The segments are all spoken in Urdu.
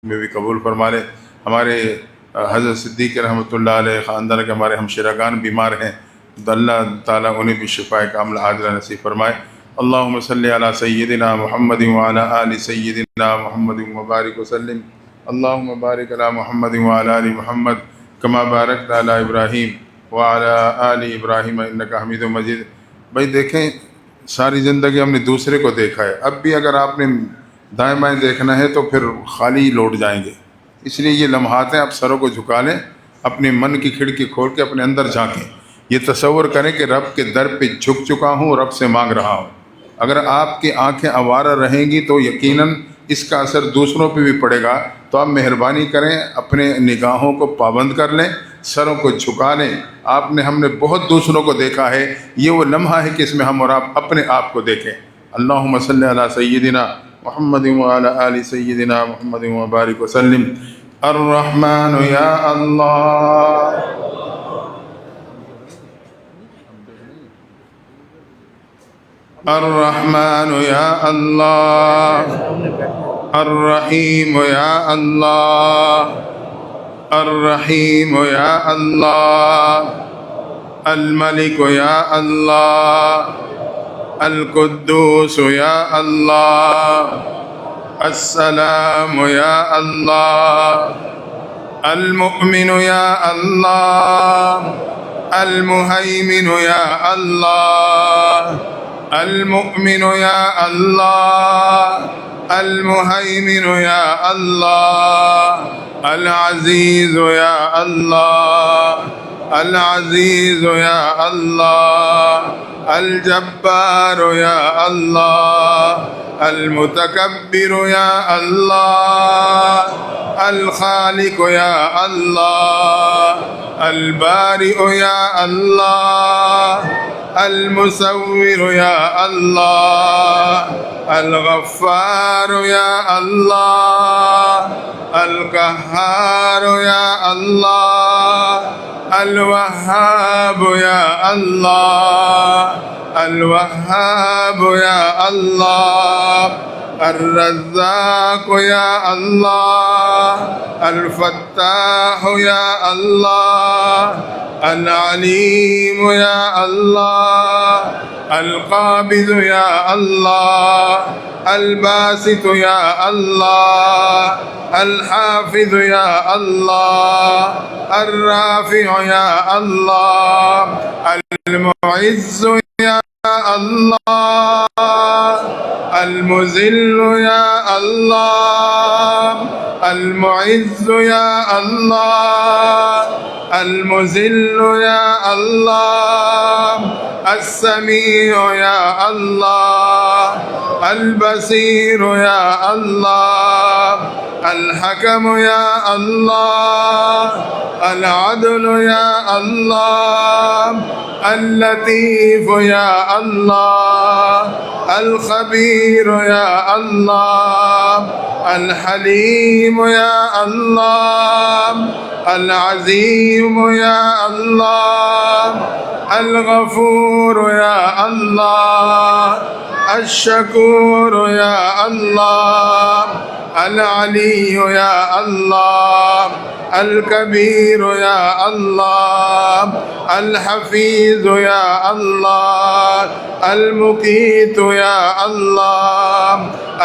میں بھی قبول فرما لے۔ ہمارے حضرت صدیق رحمۃ اللہ علیہ خاندان کے ہمارے ہمشیرگان بیمار ہیں تو اللہ تعالیٰ انہیں بھی شفاء کاملہ عاجلہ نصیب فرمائے۔ اللہم صلی علی سیدنا محمد وعلی آل سیدنا محمد وبارک وسلم۔ اللہم بارک علی محمد وعلی آل محمد کما بارکت علی ابراہیم وعلی آل ابراہیم انک حمید مجید۔ بھائی دیکھیں، ساری زندگی ہم نے دوسرے کو دیکھا ہے، اب بھی اگر آپ نے دائیں بائیں دیکھنا ہے تو پھر خالی لوٹ جائیں گے۔ اس لیے یہ لمحات ہیں، آپ سروں کو جھکا لیں، اپنے من کی کھڑکی کھول کے اپنے اندر جھانکیں، یہ تصور کریں کہ رب کے در پہ جھک چکا ہوں، رب سے مانگ رہا ہوں۔ اگر آپ کی آنکھیں آوارہ رہیں گی تو یقیناً اس کا اثر دوسروں پہ بھی پڑے گا۔ تو آپ مہربانی کریں، اپنے نگاہوں کو پابند کر لیں، سروں کو جھکا لیں۔ ہم نے بہت دوسروں کو دیکھا ہے، یہ وہ لمحہ ہے کہ اس میں ہم اور آپ اپنے آپ کو دیکھیں۔ اللہم صلی علی سیدنا محمد وعلی آل سیدنا محمد وبارک وسلم۔ الرحمن یا اللہ، الرحمن یا اللہ، الرحیم یا اللہ، الرحیم یا اللہ، الملک یا اللہ، القدوس یا اللہ، السلام یا اللہ، المؤمن یا اللہ، المہیمن یا اللہ، المؤمن یا اللہ، المہیمن یا اللہ، العزیز یا اللہ، العزیز یا اللہ، الجبار یا اللہ، المتکبر یا اللہ، الخالق یا اللہ، البارئ یا اللہ، المصور یا اللہ، الغفار یا اللہ، القہار یا اللہ، الوہاب یا اللہ، الوہاب یا اللہ، الرزاق یا اللہ، الفتاح یا اللہ، العلیم یا اللہ، القابض یا اللہ، الباسط یا اللہ، الحافظ یا اللہ، الرافع یا اللہ، المعز یا اللہ، المذل یا اللہ، المعز یا اللہ، المذل یا اللہ، السمیع یا اللہ، البصیر یا اللہ، الحکم یا اللہ، العدل یا اللہ، اللطیف یا اللہ، الخبیر یا اللہ، الحلیم یا اللہ، العظیم یا اللہ، الغفور یا اللہ، الشکور یا اللہ، العلی یا اللہ، الکبیر یا اللہ، الحفیظ یا اللہ، المقیت یا اللہ،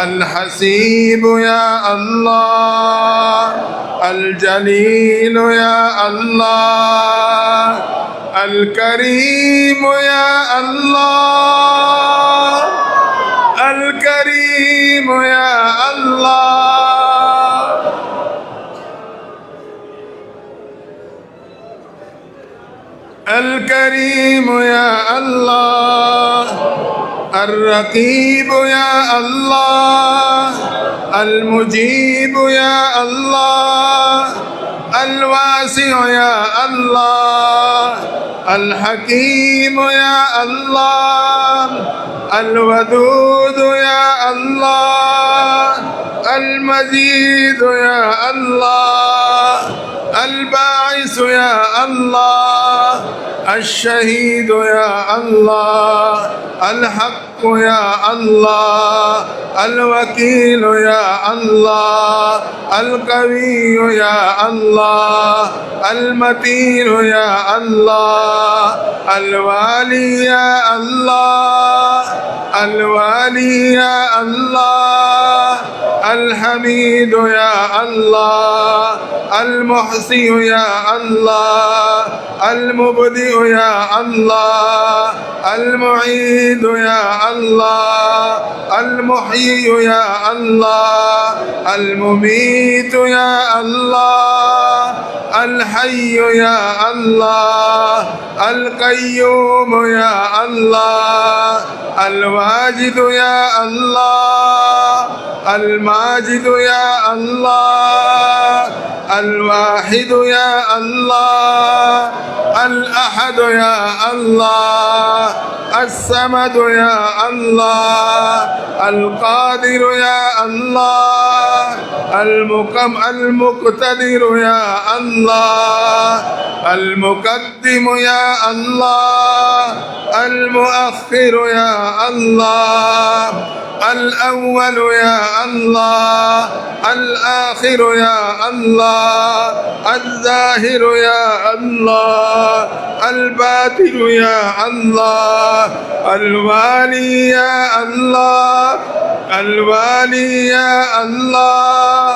الحسیب یا اللہ، الجلیل یا اللہ، الکریم یا اللہ، الکریم یا اللہ، الکریم یا اللہ، الرقیب یا اللہ، المجیب یا اللہ، الواسع یا اللہ، الحکیم یا اللہ، الودود یا اللہ، المجید یا اللہ، الباعث یا اللہ، الشهيد يا الله، الحق يا الله، الوكيل يا الله، القوي يا الله، المتين يا الله، الوالي يا الله، الوالي يا الله، الحميد يا الله، المحصي يا الله، المبدئ يا الله، المعيد يا الله، المحيي يا الله، المميت يا الله، الحي يا الله، القيوم يا الله، الواجد يا الله، الماجد يا الله، الواحد يا الله، الأحد يا الله، الصمد يا الله، القادر يا الله، المقتدر يا الله، المقدم يا الله، المؤخر يا الله، الأول يا الله، الآخر يا الله، الظاهر يا الله، الباطن يا الله، الوالي يا الله، الوالي يا الله،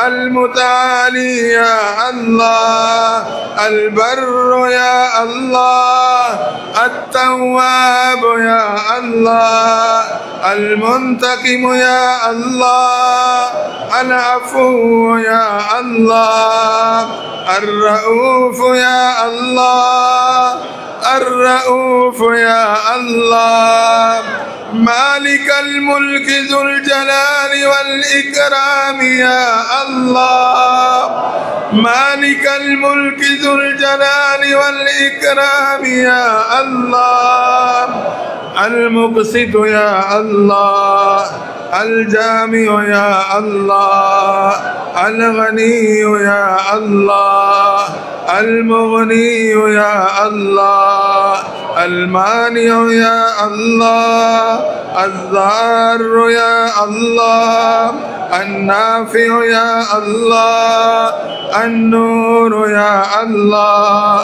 المتعالي يا الله، البر يا الله، التواب يا الله، المنتقم يا الله، العفو يا الله، الرؤوف يا الله، الرؤوف يا الله، مالك الملك ذو الجلال والإكرام يا الله، مالك الملك ذو الجلال والإكرام يا الله، المقسط يا الله، الجامع يا الله، الغني يا الله، المغني يا الله، المانع يا الله، الضار يا الله، النافع يا الله، النور يا الله،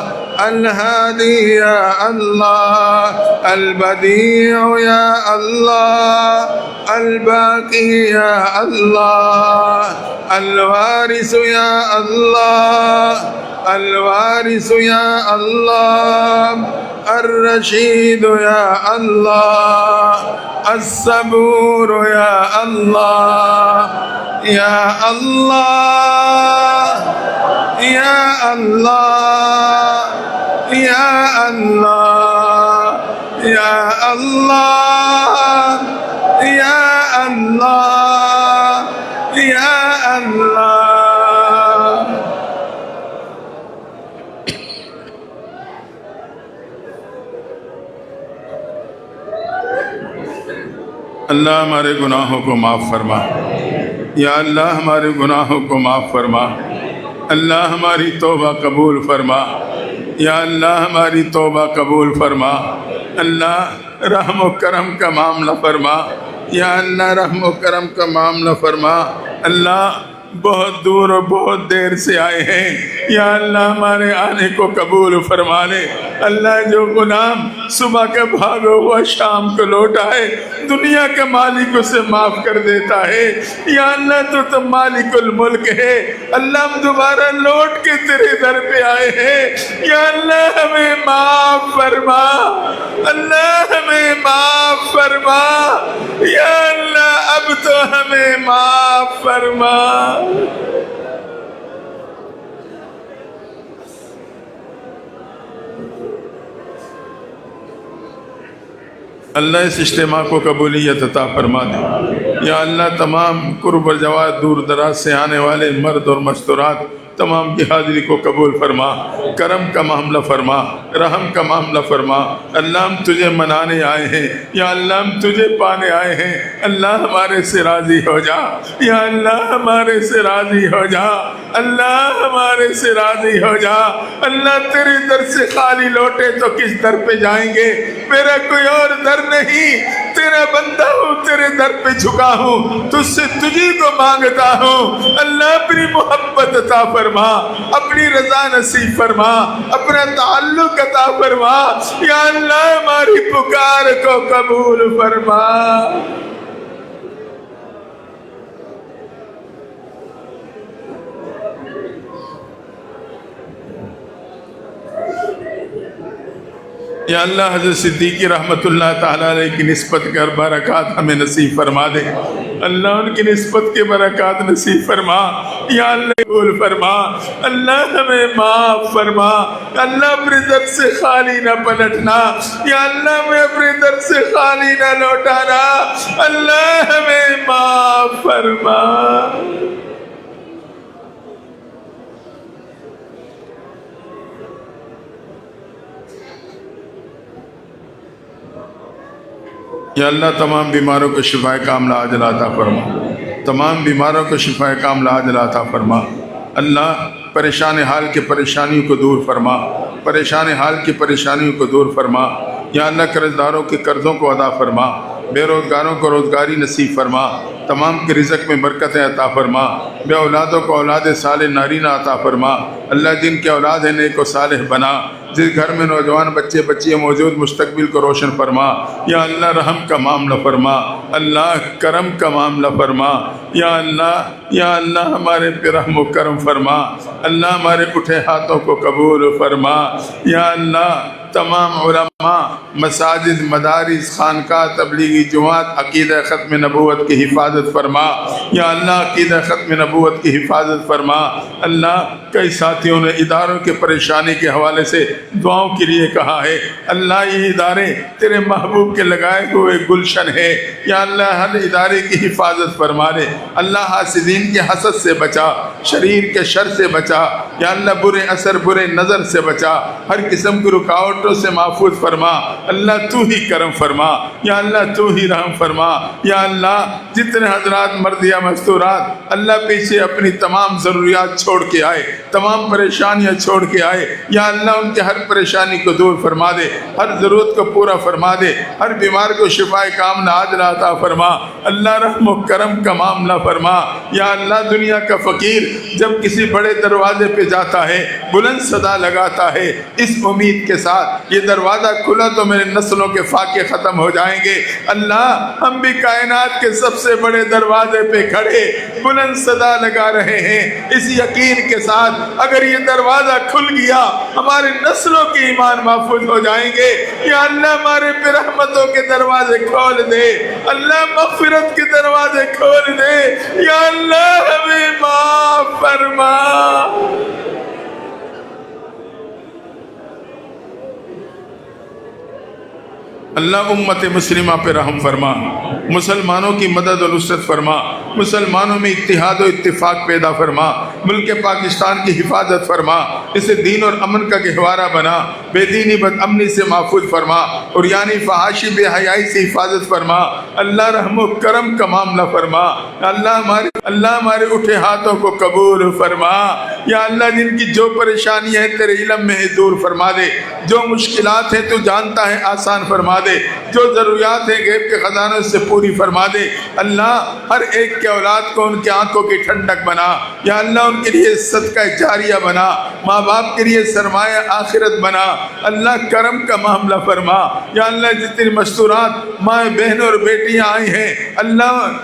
الهادي يا الله، البديع يا الله، الباقي يا الله، الوارث يا الله، الوارث يا الله، الرشيد يا الله، الصبور يا الله، يا الله، يا الله، يا الله، يا الله، يا الله، يا الله. اللہ ہمارے گناہوں کو معاف فرما، یا اللہ ہمارے گناہوں کو معاف فرما، اللہ ہماری توبہ قبول فرما، یا اللہ ہماری توبہ قبول فرما، اللہ رحم و کرم کا معاملہ فرما، یا اللہ رحم و کرم کا معاملہ فرما۔ اللہ بہت دور اور بہت دیر سے آئے ہیں، یا اللہ ہمارے آنے کو قبول فرما لے۔ اللہ جو غلام صبح کا بھاگا ہوا شام کو لوٹ آئے، دنیا کے مالک اسے معاف کر دیتا ہے۔ یا اللہ تو مالک الملک ہے، اللہ ہم دوبارہ لوٹ کے تیرے در پہ آئے ہیں، یا اللہ ہمیں معاف فرما، اللہ ہمیں معاف فرما، یا اللہ اب تو ہمیں معاف فرما۔ اللہ اس اجتماع کو قبولیت عطا فرما دے۔ یا اللہ تمام قرب و جوار دور دراز سے آنے والے مرد اور مستورات تمام کی حاضری کو قبول فرما، کرم کا معاملہ فرما، رحم کا معاملہ فرما۔ اللہ ہم تجھے منانے آئے ہیں، یا اللہ ہم تجھے پانے آئے ہیں، اللہ ہمارے سے راضی ہو جا، یا اللہ ہمارے سے راضی ہو جا، اللہ ہمارے سے راضی ہو جا۔ اللہ تیرے در سے خالی لوٹے تو کس در پہ جائیں گے؟ میرا کوئی اور در نہیں، تیرا بندہ ہوں، تیرے در پہ جھکا ہوں، تجھ سے تجھی کو مانگتا ہوں۔ اللہ اپنی محبت عطا فرما، اپنی رضا نصیب فرما، اپنا تعلق عطا فرما، یا اللہ ہماری پکار کو قبول فرما۔ یا اللہ حضرت صدیقی رحمت اللہ تعالیٰ علیہ کی نسبت کر برکات ہمیں نصیب فرما دے، اللہ ان کی نسبت کے برکات نصیب فرما، یا اللہ قبول فرما، اللہ ہمیں معاف فرما، اللہ اپنے در سے خالی نہ پلٹنا، یا اللہ ہمیں اپنے در سے خالی نہ لوٹانا، اللہ ہمیں معاف فرما۔ یا اللہ تمام بیماروں کو شفائے کاملہ عاجلہ عطا فرما، تمام بیماروں کو شفائے کاملہ عاجلہ عطا فرما۔ اللہ پریشان حال کے پریشانیوں کو دور فرما، پریشان حال کی پریشانیوں کو دور فرما۔ یا اللہ قرض داروں کے قرضوں کو ادا فرما، بے روزگاروں کو روزگاری نصیب فرما، تمام کے رزق میں برکتیں عطا فرما، بے اولادوں کو اولاد صالح نارینہ عطا فرما۔ اللہ جن کے اولاد ہیں نیک و صالح بنا، جس گھر میں نوجوان بچے بچیاں موجود مستقبل کو روشن فرما۔ یا اللہ رحم کا معاملہ فرما، اللہ کرم کا معاملہ فرما، یا اللہ ہمارے پہ رحم و کرم فرما، اللہ ہمارے اٹھے ہاتھوں کو قبول فرما۔ یا اللہ تمام علماء، مساجد، مدارس، خانقاہ، تبلیغی جماعت، عقیدہ ختم نبوت کی حفاظت فرما۔ یا اللہ عقیدہ ختم نبوت کی حفاظت فرما۔ اللہ کئی ساتھیوں نے اداروں کے پریشانی کے حوالے سے دعاؤں کے لیے کہا ہے، اللہ یہ ادارے تیرے محبوب کے لگائے ہوئے گلشن ہے، یا اللہ ہر ادارے کی حفاظت فرما دے۔ اللہ حاسدین کے حسد سے بچا، شریر کے شر سے بچا، یا اللہ برے اثر برے نظر سے بچا، ہر قسم کی رکاوٹوں سے محفوظ فرما۔ اللہ تو ہی کرم فرما، یا اللہ تو ہی رحم فرما۔ یا اللہ جتنے حضرات مرد یا مستورات اللہ پیچھے اپنی تمام ضروریات چھوڑ کے آئے، تمام پریشانیاں چھوڑ کے آئے، یا اللہ ان کے ہر پریشانی کو دور فرما دے، ہر ضرورت کو پورا فرما دے، ہر بیمار کو شفائے کاملہ عاجلہ عطا فرما۔ اللہ رحم و کرم کا معاملہ فرما۔ یا اللہ دنیا کا فقیر جب کسی بڑے دروازے پہ جاتا ہے بلند صدا لگاتا ہے اس امید کے ساتھ یہ دروازہ کھلا تو میرے نسلوں کے فاقے ختم ہو جائیں گے۔ اللہ ہم بھی کائنات کے سب سے بڑے دروازے پہ کھڑے بلند صدا لگا رہے ہیں اس یقین کے ساتھ اگر یہ دروازہ کھل گیا ہمارے نسلوں کے ایمان محفوظ ہو جائیں گے۔ یا اللہ ہمارے پہ رحمتوں کے دروازے کھول دے، اللہ مغفرت کے دروازے کھول دے، یا اللہ ہمیں معاف فرما۔ اللہ امت مسلمہ پہ رحم فرما، مسلمانوں کی مدد و نصرت فرما، مسلمانوں میں اتحاد و اتفاق پیدا فرما، ملک پاکستان کی حفاظت فرما، اسے دین اور امن کا گہوارہ بنا، بے دینی بد امنی سے محفوظ فرما، اور یعنی فحاشی بے حیائی سے حفاظت فرما۔ اللہ رحم و کرم کا معاملہ فرما۔ اللہ ہمارے اٹھے ہاتھوں کو قبول فرما۔ یا اللہ جن کی جو پریشانیاں ہیں تیرے علم میں ہے دور فرما دے، جو مشکلات ہیں تو جانتا ہے آسان فرما دے، جو ضروریات ہیں غیب کے خزانوں سے پوری فرما دے۔ اللہ ہر ایک کے اولاد کو ان کے آنکھوں کی ٹھنڈک بنا، یا اللہ ان کے لیے صدقہ جاریہ بنا، ماں باپ کے لیے سرمایہ آخرت بنا۔ اللہ کرم کا معاملہ فرما۔ یا اللہ جتنی مستورات ماں بہنوں اور بیٹیاں آئی ہیں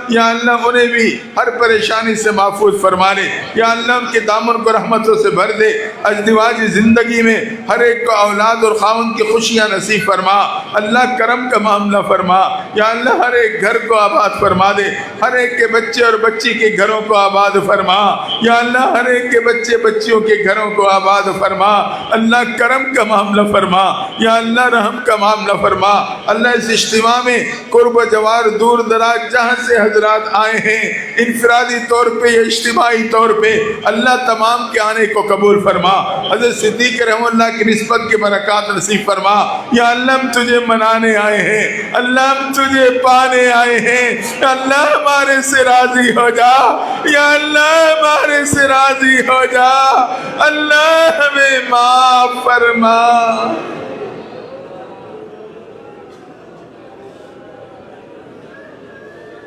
یا اللہ انہیں بھی ہر پریشانی سے محفوظ فرما لے۔ یا اللہ ان کے دامن کو رحمتوں سے بھر دے، ازدواجی زندگی میں ہر ایک کو اولاد اور خاوند کی خوشیاں نصیب فرما۔ اللہ کرم کا معاملہ فرما۔ یا اللہ ہر ایک گھر کو آباد فرما دے، ہر ایک کے بچے اور بچی کے گھروں کو آباد فرما۔ یا اللہ ہر ایک کے بچے بچیوں کے گھروں کو آباد فرما۔ اللہ کرم کا معاملہ فرما۔ یا اللہ رحم کا معاملہ فرما۔ اللہ اس اجتماع میں قرب و جوار دور دراز جہاں سے حضرات آئے ہیں انفرادی طور پہ یا اجتماعی طور پہ اللہ تمام تمام کے آنے کو قبول فرما، حضرت صدیق رحمہ اللہ کی نسبت کے برکات نصیب فرما۔ یا اللہ ہم تجھے منانے آئے ہیں، اللہ ہم تجھے پانے آئے ہیں، یا اللہ ہمارے سے راضی ہو جا، یا اللہ ہمارے سے راضی ہو جا، اللہ ہمیں معاف فرما۔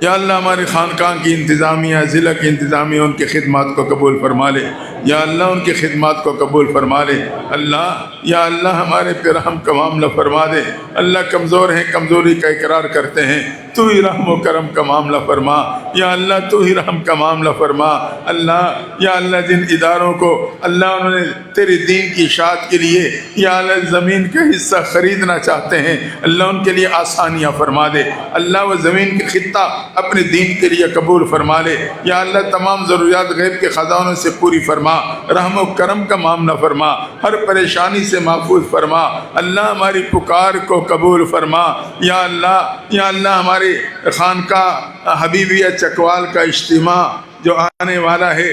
یا اللہ ہماری خانقاہ کی انتظامیہ، ضلع کی انتظامیہ، ان کی خدمات کو قبول فرما لے، یا اللہ ان کی خدمات کو قبول فرما لے۔ اللہ یا اللہ ہمارے پہ رحم کا معاملہ فرما دے، اللہ کمزور ہیں، کمزوری کا اقرار کرتے ہیں، تو ہی رحم و کرم کا معاملہ فرما، یا اللہ تو ہی رحم کا معاملہ فرما۔ اللہ یا اللہ جن اداروں کو اللہ انہوں نے تیرے دین کی اشاعت کے لیے یا اللہ زمین کا حصہ خریدنا چاہتے ہیں، اللہ ان کے لیے آسانیاں فرما دے، اللہ وہ زمین کی خطہ اپنے دین کے لیے قبول فرما لے، یا اللہ تمام ضروریات غیب کے خزانوں سے پوری فرما، رحم و کرم کا معاملہ فرما، ہر پریشانی سے محفوظ فرما، اللہ ہماری پکار کو قبول فرما۔ یا اللہ ہمارے خانقاہ حبیبیہ چکوال کا اجتماع جو آنے والا ہے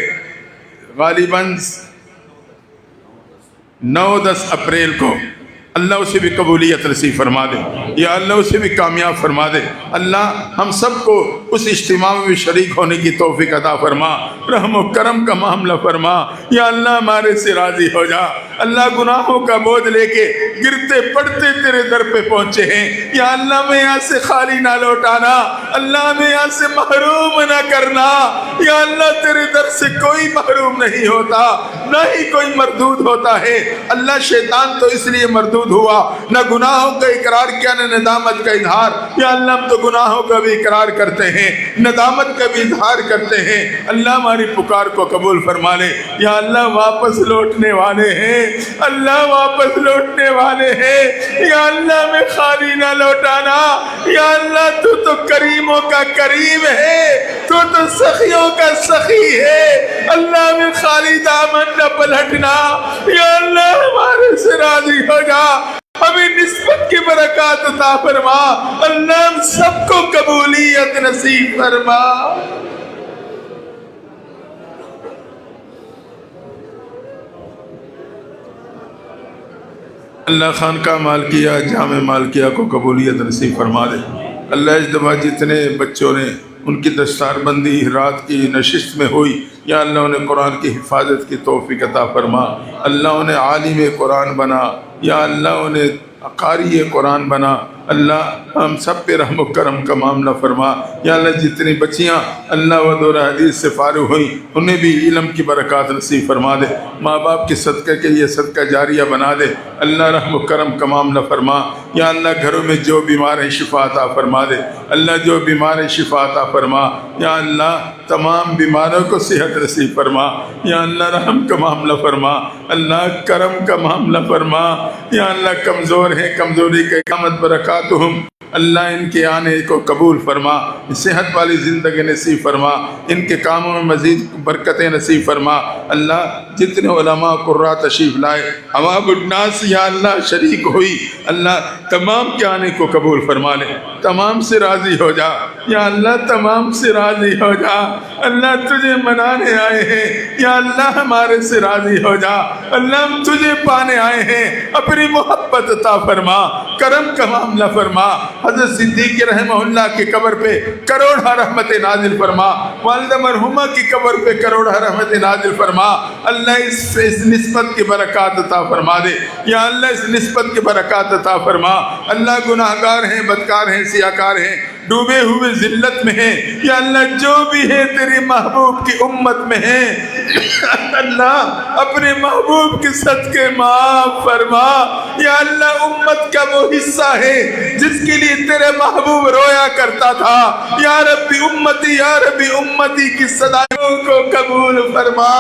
غالباً 9-10 اپریل کو، اللہ اسے بھی قبولیت نصیب فرما دے، یا اللہ اسے بھی کامیاب فرما دے، اللہ ہم سب کو اس اجتماع میں بھی شریک ہونے کی توفیق عطا فرما، رحم و کرم کا معاملہ فرما، یا اللہ ہمارے سے راضی ہو جا۔ اللہ گناہوں کا بوجھ لے کے گرتے پڑتے تیرے در پہ پہنچے ہیں، یا اللہ ہمیں یہاں سے خالی نہ لوٹانا، اللہ ہمیں یہاں سے محروم نہ کرنا، یا اللہ تیرے در سے کوئی محروم نہیں ہوتا، نہ ہی کوئی مردود ہوتا ہے۔ اللہ شیطان تو اس لیے مردود ہوا، نہ گناہوں کا اقرار کیا نہ ندامت کا اظہار، یا اللہ ہم تو گناہوں کا بھی اقرار کرتے ہیں، ندامت کا بھی اظہار کرتے ہیں، اللہ ہماری پکار کو قبول فرما لے۔ یا اللہ واپس لوٹنے والے ہیں، اللہ واپس لوٹنے والے ہیں، یا اللہ ہمیں خالی نہ لوٹانا، یا اللہ تو کریموں کا کریم ہے، تو سخیوں کا سخی ہے، اللہ ہمیں خالی دامن نہ پلٹنا، یا اللہ ہمارے سے راضی ہو جا، ہمیں نسبت کی برکات عطا فرما، اللہ ہم سب کو قبولیت نصیب فرما۔ اللہ خانقاہ مالکیہ جامع مالکیہ کو قبولیت نصیب فرما دے۔ اللہ اس دفعہ جتنے بچوں نے ان کی دستار بندی رات کی نشست میں ہوئی، یا اللہ انہیں قرآن کی حفاظت کی توفیق عطا فرما، اللہ انہیں عالم قرآن بنا، یا اللہ انہیں قاری قرآن بنا، اللہ ہم سب پہ رحم و کرم کا معاملہ فرما۔ یا اللہ جتنی بچیاں اللہ و دور حدیث سے فارغ ہوئیں انہیں بھی علم کی برکات نصیب فرما دے، ماں باپ کے صدقہ کے لیے صدقہ جاریہ بنا دے، اللہ رحم و کرم کا معاملہ فرما۔ یا اللہ گھروں میں جو بیمار ہیں شفا عطا فرما دے، اللہ جو بیمار ہیں شفا عطا فرما، یا اللہ تمام بیماروں کو صحت نصیب فرما، یا اللہ رحم کا معاملہ فرما، اللہ کرم کا معاملہ فرما، یا اللہ کمزور ہیں کمزوری کے قامت برکاتہم، اللہ ان کے آنے کو قبول فرما، صحت والی زندگی نصیب فرما، ان کے کاموں میں مزید برکتیں نصیب فرما۔ اللہ جتنے علماء قراء تشریف لائے عوام الناس یا اللہ شریک ہوئی، اللہ تمام کے آنے کو قبول فرما لے، تمام سے راضی ہو جا، یا اللہ تمام سے راضی ہو جا، اللہ تجھے منانے آئے ہیں، یا اللہ ہمارے سے راضی ہو جا، اللہ ہم تجھے پانے آئے ہیں، اپنی محبت عطا فرما، کرم کا معاملہ فرما۔ حضرت صدیق رحمہ اللہ کی قبر پہ کروڑہ رحمت نازل فرما، والدہ مرحومہ کی قبر پہ کروڑہ رحمت نازل فرما، اللہ اس نسبت کی برکات عطا فرما دے، یا اللہ اس نسبت کی برکات عطا فرما۔ اللہ گناہگار ہیں، بدکار ہیں، سیاہکار ہیں، ڈوبے ہوئے ذلت میں ہیں، یا اللہ جو بھی ہے تیری محبوب کی امت میں ہیں، اللہ اپنے محبوب کے صدقے معاف فرما، یا اللہ امت کا وہ حصہ ہے جس کے لیے تیرے محبوب رویا کرتا تھا، یا ربی امتی یا ربی امتی کی صداوں کو قبول فرما۔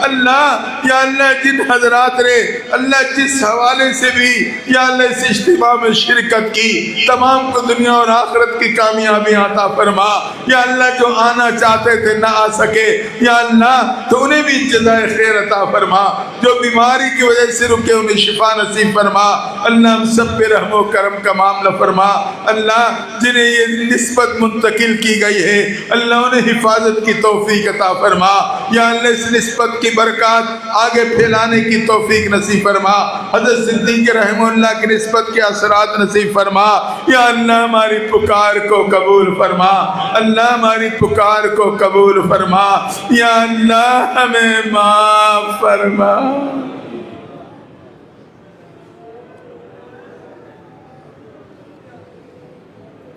اللہ یا اللہ جن حضرات نے اللہ جس حوالے سے بھی یا اللہ اس اجتماع میں شرکت کی، تمام کو دنیا اور آخرت کی کامیابی عطا فرما یا اللہ جو آنا چاہتے تھے نہ آ سکے یا اللہ تو انہیں بھی جزائے خیر عطا فرما جو بیماری کی وجہ سے رکے انہیں شفا نصیب فرما اللہ ہم سب پہ رحم و کرم کا معاملہ فرما اللہ جنہیں یہ نسبت منتقل کی گئی ہے اللہ انہیں حفاظت کی توفیق عطا فرما یا اللہ اس نسبت کی برکات آگے پھیلانے کی توفیق نصیب فرما حضرت صدیق رحمہ اللہ کی نسبت کے اثرات نصیب فرما یا اللہ ہماری پکار کو قبول فرما اللہ ہماری پکار کو قبول فرما یا اللہ ہمیں معاف فرما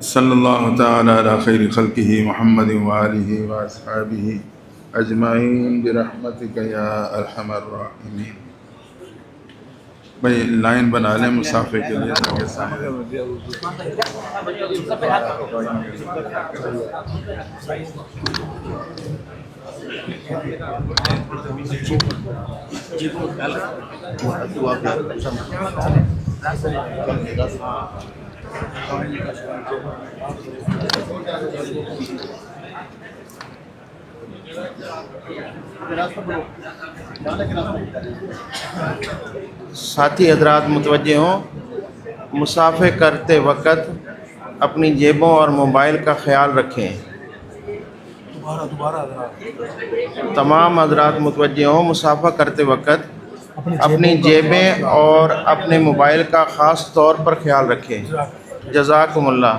صلی اللہ تعالی علی خیر خلقہ محمد وآلہ واصحابہ اجمعین برحمتک یا ارحم الراحمین. بھائی لائن بنا لیں مسافر کے لیے تاکہ سامنے ساتھی حضرات متوجہ ہوں، مسافر کرتے وقت اپنی جیبوں اور موبائل کا خیال رکھیں. تمام حضرات متوجہ ہوں، مسافر کرتے وقت اپنی جیبیں اور اپنے موبائل کا خاص طور پر خیال رکھیں. جزاکم اللہ.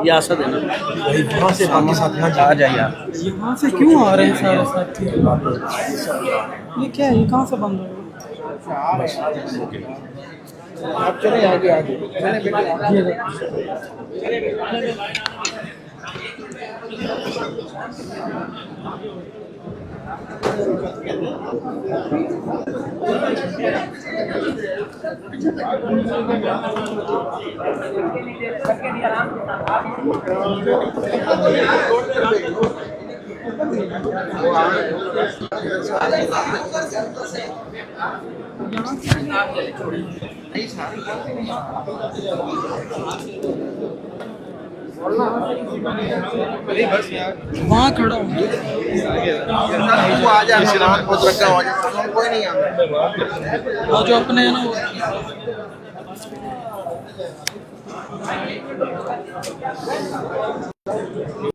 یہ اسد ہے نا وہاں سے باقی ساتھی آ جائیں یار. یہاں سے کیوں آ رہے ہیں سارے ساتھی؟ یہ کیا ہے؟ یہ کہاں سے بند ہو آپ چلیں آگے آگے. وہاں کھڑا ہوں آ جائے کوئی نہیں اور جو اپنے ہیں نا وہ